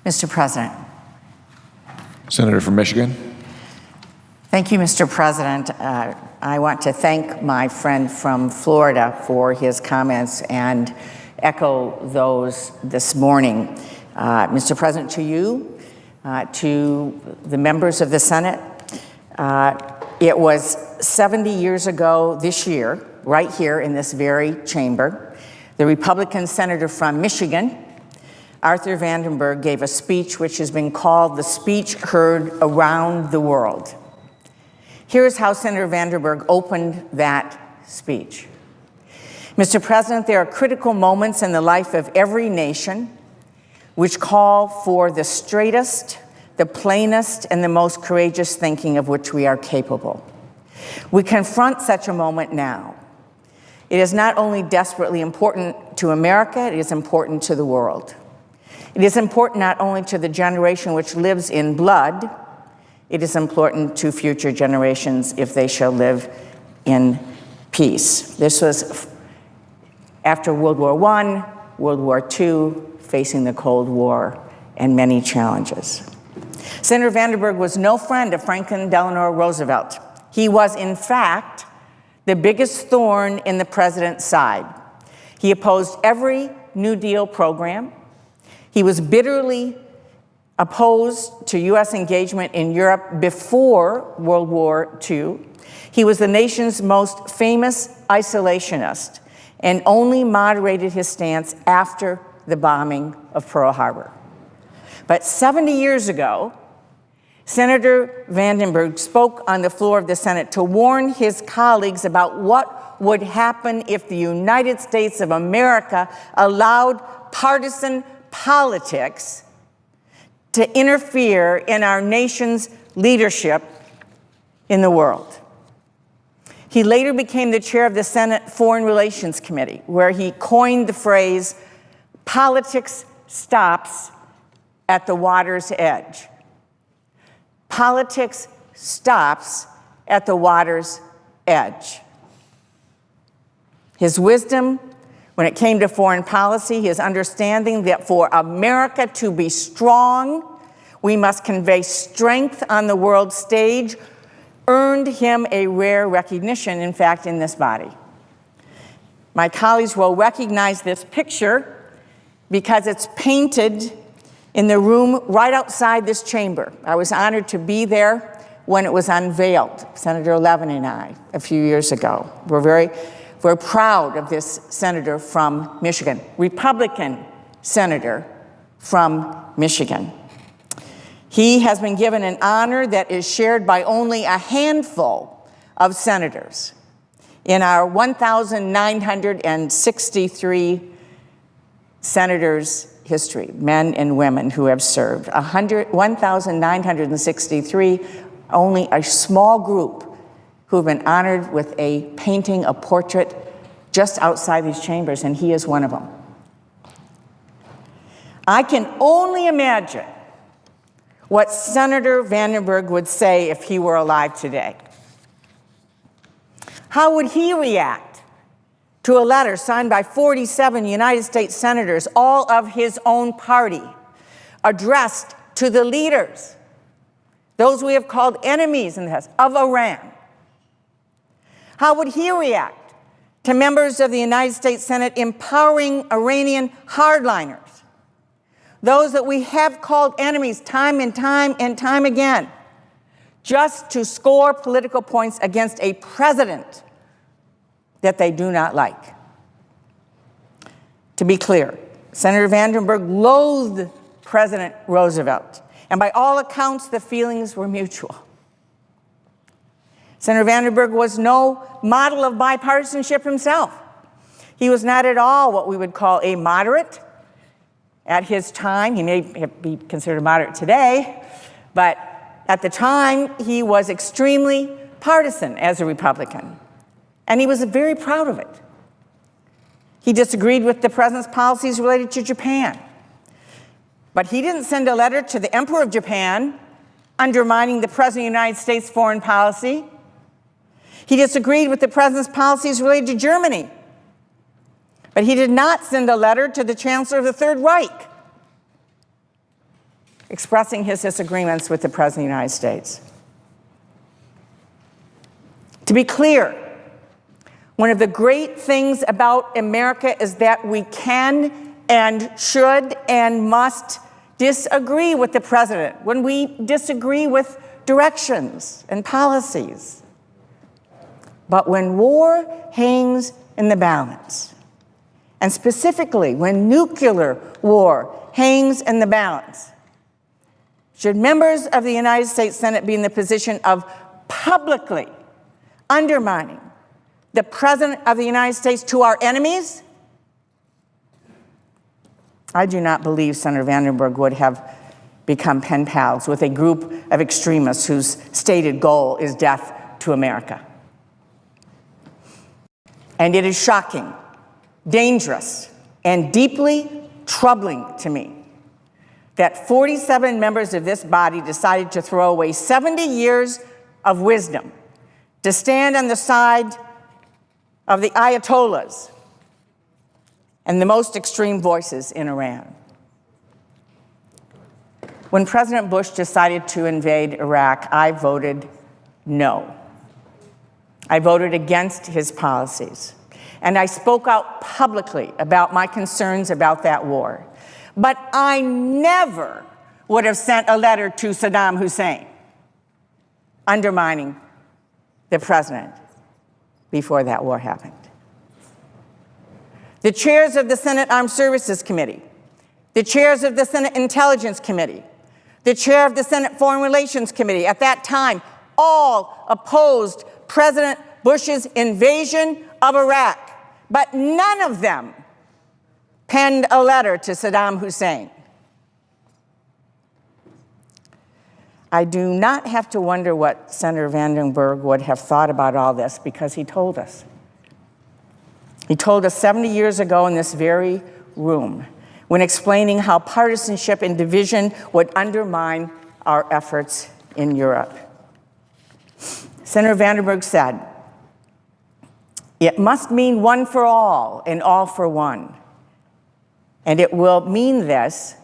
Mr. President. Senator from Michigan. Thank you, Mr. President. I want to thank my friend from Florida for his comments and echo those this morning. Mr. President, to you, to the members of the Senate, it was 70 years ago this year, right here in this very chamber, the Republican senator from Michigan, Arthur Vandenberg, gave a speech which has been called the speech heard around the world. Here's how Senator Vandenberg opened that speech. Mr. President, there are critical moments in the life of every nation which call for the straightest, the plainest, and the most courageous thinking of which we are capable. We confront such a moment now. It is not only desperately important to America, it is important to the world. It is important not only to the generation which lives in blood, it is important to future generations if they shall live in peace. This was after World War I, World War II, facing the Cold War, and many challenges. Senator Vandenberg was no friend of Franklin Delano Roosevelt. He was, in fact, the biggest thorn in the president's side. He opposed every New Deal program. He was bitterly opposed to U.S. engagement in Europe before World War II. He was the nation's most famous isolationist and only moderated his stance after the bombing of Pearl Harbor. But 70 years ago, Senator Vandenberg spoke on the floor of the Senate to warn his colleagues about what would happen if the United States of America allowed partisan politics to interfere in our nation's leadership in the world. He later became the chair of the Senate Foreign Relations Committee, where he coined the phrase, "Politics stops at the water's edge." Politics stops at the water's edge. His wisdom when it came to foreign policy, his understanding that for America to be strong, we must convey strength on the world stage, earned him a rare recognition, in fact, in this body. My colleagues will recognize this picture because it's painted in the room right outside this chamber. I was honored to be there when it was unveiled, Senator Levin and I, a few years ago. We're very proud of this senator from Michigan, Republican senator from Michigan. He has been given an honor that is shared by only a handful of senators in our 1,963 senators' history, men and women who have served. 1,963, only a small group who have been honored with a painting, a portrait, just outside these chambers, and he is one of them. I can only imagine what Senator Vandenberg would say if he were alive today. How would he react to a letter signed by 47 United States senators, all of his own party, addressed to the leaders, those we have called enemies in the past, of Iran? How would he react to members of the United States Senate empowering Iranian hardliners, those that we have called enemies time and time again, just to score political points against a president that they do not like? To be clear, Senator Vandenberg loathed President Roosevelt, and by all accounts, the feelings were mutual. Senator Vandenberg was no model of bipartisanship himself. He was not at all what we would call a moderate at his time. He may be considered a moderate today, but at the time, he was extremely partisan as a Republican, and he was very proud of it. He disagreed with the president's policies related to Japan, but he didn't send a letter to the Emperor of Japan undermining the President of the United States' foreign policy. He disagreed with the president's policies related to Germany, but he did not send a letter to the Chancellor of the Third Reich. expressing his disagreements with the President of the United States. To be clear, one of the great things about America is that we can and should and must disagree with the president when we disagree with directions and policies. But when war hangs in the balance, and specifically when nuclear war hangs in the balance, should members of the United States Senate be in the position of publicly undermining the President of the United States to our enemies? I do not believe Senator Vandenberg would have become pen pals with a group of extremists whose stated goal is death to America. And it is shocking, dangerous, and deeply troubling to me that 47 members of this body decided to throw away 70 years of wisdom to stand on the side of the Ayatollahs and the most extreme voices in Iran. When President Bush decided to invade Iraq, I voted no. I voted against his policies, and I spoke out publicly about my concerns about that war. But I never would have sent a letter to Saddam Hussein undermining the president before that war happened. The chairs of the Senate Armed Services Committee, the chairs of the Senate Intelligence Committee, the chair of the Senate Foreign Relations Committee at that time all opposed President Bush's invasion of Iraq, but none of them penned a letter to Saddam Hussein. I do not have to wonder what Senator Vandenberg would have thought about all this, because he told us. He told us 70 years ago in this very room, when explaining how partisanship and division would undermine our efforts in Europe. Senator Vandenberg said, "It must mean one for all and all for one. And it will mean this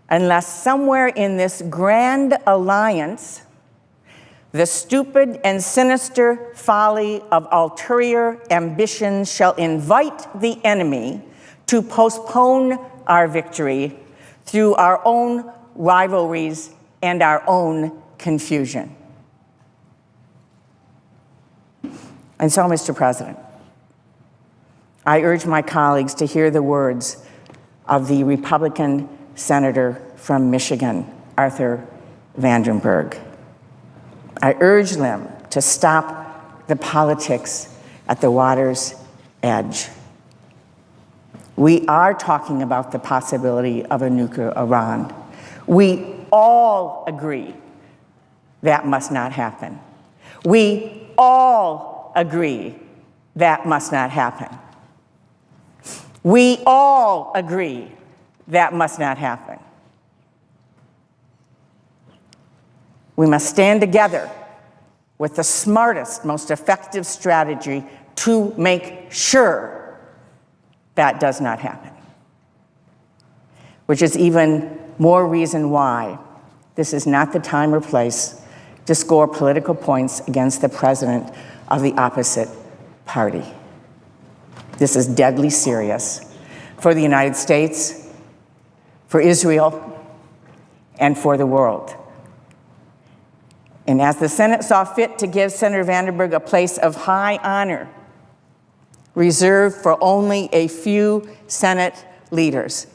unless somewhere in this grand alliance, the stupid and sinister folly of ulterior ambitions shall invite the enemy to postpone our victory through our own rivalries and our own confusion." And so, Mr. President, I urge my colleagues to hear the words of the Republican senator from Michigan, Arthur Vandenberg. I urge them to stop the politics at the water's edge. We are talking about the possibility of a nuclear Iran. We all agree that must not happen. We all agree that must not happen. We all agree that must not happen. We must stand together with the smartest, most effective strategy to make sure that does not happen. Which is even more reason why this is not the time or place to score political points against the president of the opposite party. This is deadly serious for the United States, for Israel, and for the world. And as the Senate saw fit to give Senator Vandenberg a place of high honor, reserved for only a few Senate leaders,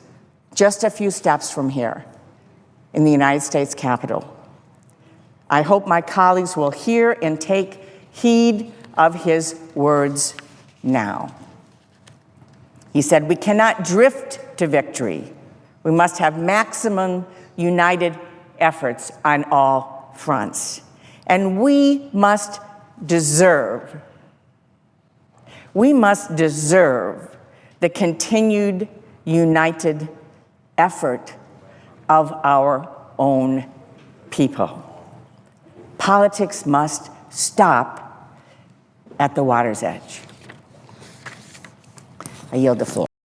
just a few steps from here in the United States Capitol, I hope my colleagues will hear and take heed of his words now. He said, "We cannot drift to victory. We must have maximum united efforts on all fronts. And we must deserve the continued united effort of our own people. Politics must stop at the water's edge." I yield the floor.